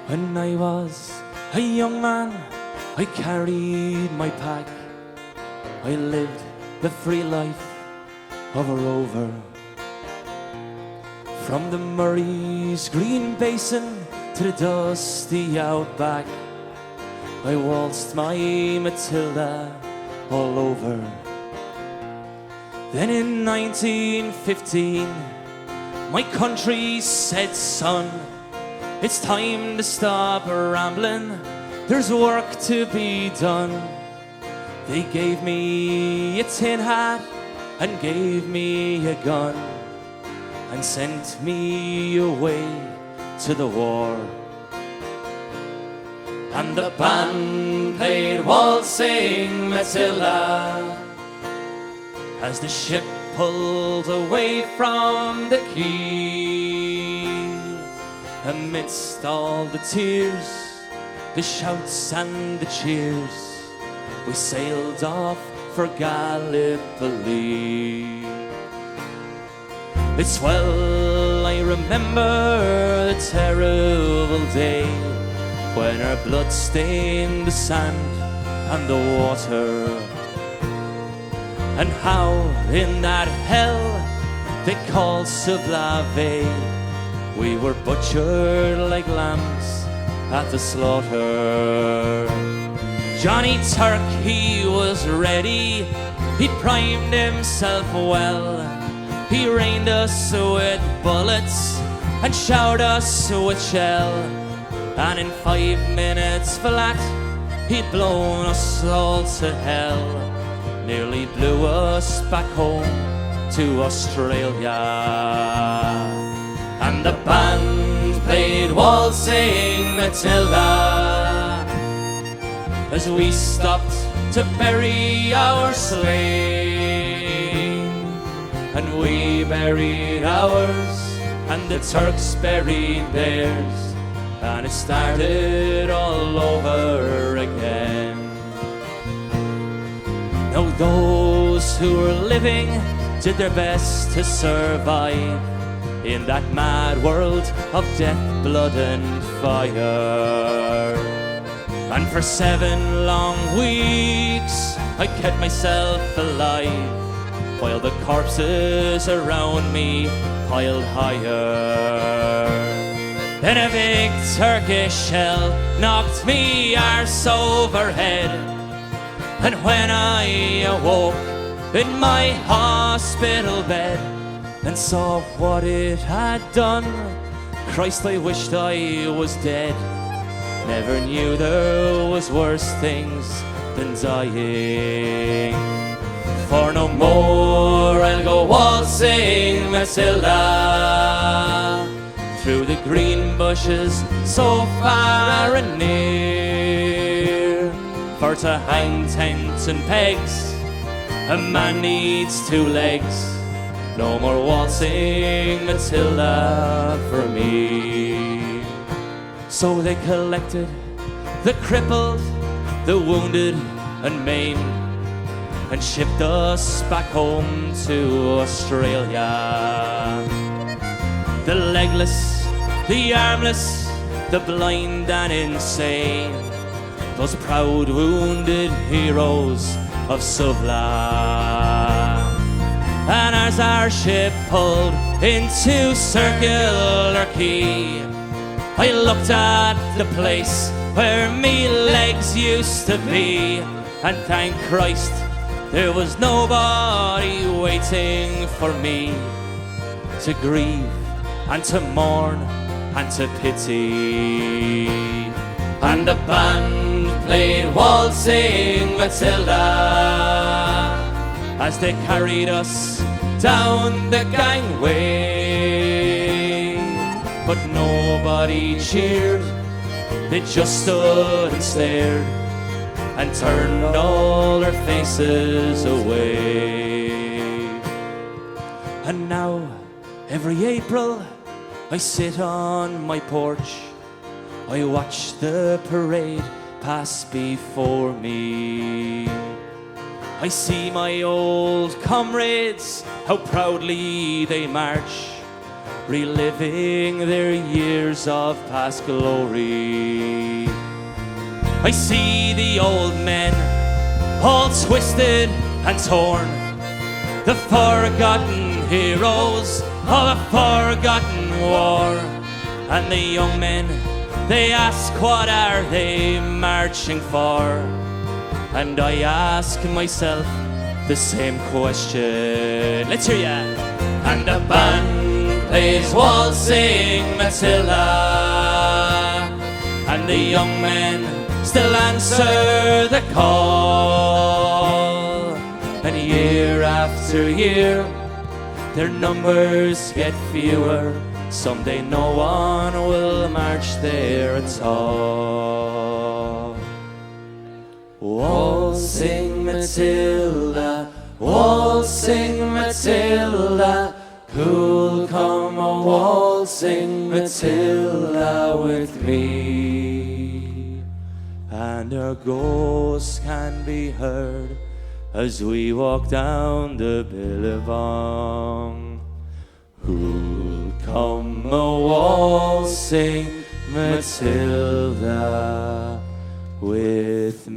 When I was a young man, I carried my pack. I lived the free life of a rover. From the Murray's green basin to the dusty outback, I waltzed my Matilda all over. Then in 1915, my country said, son, it's time to stop rambling, there's work to be done. They gave me a tin hat and gave me a gun and sent me away to the war. And the band played Waltzing Matilda as the ship pulled away from the quay. Amidst all the tears, the shouts and the cheers, we sailed off for Gallipoli. It's well I remember the terrible day when our blood stained the sand and the water, and how in that hell they called Sublave we were butchered like lambs at the slaughter. Johnny Turk, he was ready, he primed himself well. He rained us with bullets and showered us with shell. And in 5 minutes flat, he'd blown us all to hell. Nearly blew us back home to Australia. And the band played Waltzing Matilda as we stopped to bury our slain. And we buried ours, and the Turks buried theirs, and it started all over again. Now those who were living did their best to survive in that mad world of death, blood and fire. And for 7 long weeks I kept myself alive, while the corpses around me piled higher. Then a big Turkish shell knocked me arse overhead, and when I awoke in my hospital bed and saw what it had done, Christ, I wished I was dead. Never knew there was worse things than dying. For no more I'll go waltzing Matilda through the green bushes so far and near. For to hang tents and pegs, a man needs 2 legs. No more waltzing Matilda for me. So they collected the crippled, the wounded and maimed, and shipped us back home to Australia. The legless, the armless, the blind and insane, those proud wounded heroes of Suvla. And as our ship pulled into Circular Quay, I looked at the place where me legs used to be, and thank Christ there was nobody waiting for me to grieve and to mourn and to pity. And the band played Waltzing Matilda as they carried us down the gangway, but nobody cheered, they just stood and stared and turned all their faces away. And now, every April, I sit on my porch, I watch the parade pass before me. I see my old comrades, how proudly they march, reliving their years of past glory. I see the old men, all twisted and torn, the forgotten heroes of a forgotten war. And the young men, they ask, what are they marching for? And I ask myself the same question. Let's hear ya. And the band plays Waltzing Matilda, and the young men still answer the call. And year after year, their numbers get fewer. Someday no one will march there at all. Waltzing Matilda, waltzing Matilda, who'll come a waltzing Matilda with me? And our ghosts can be heard as we walk down the Billabong. Who'll come a waltzing Matilda with me?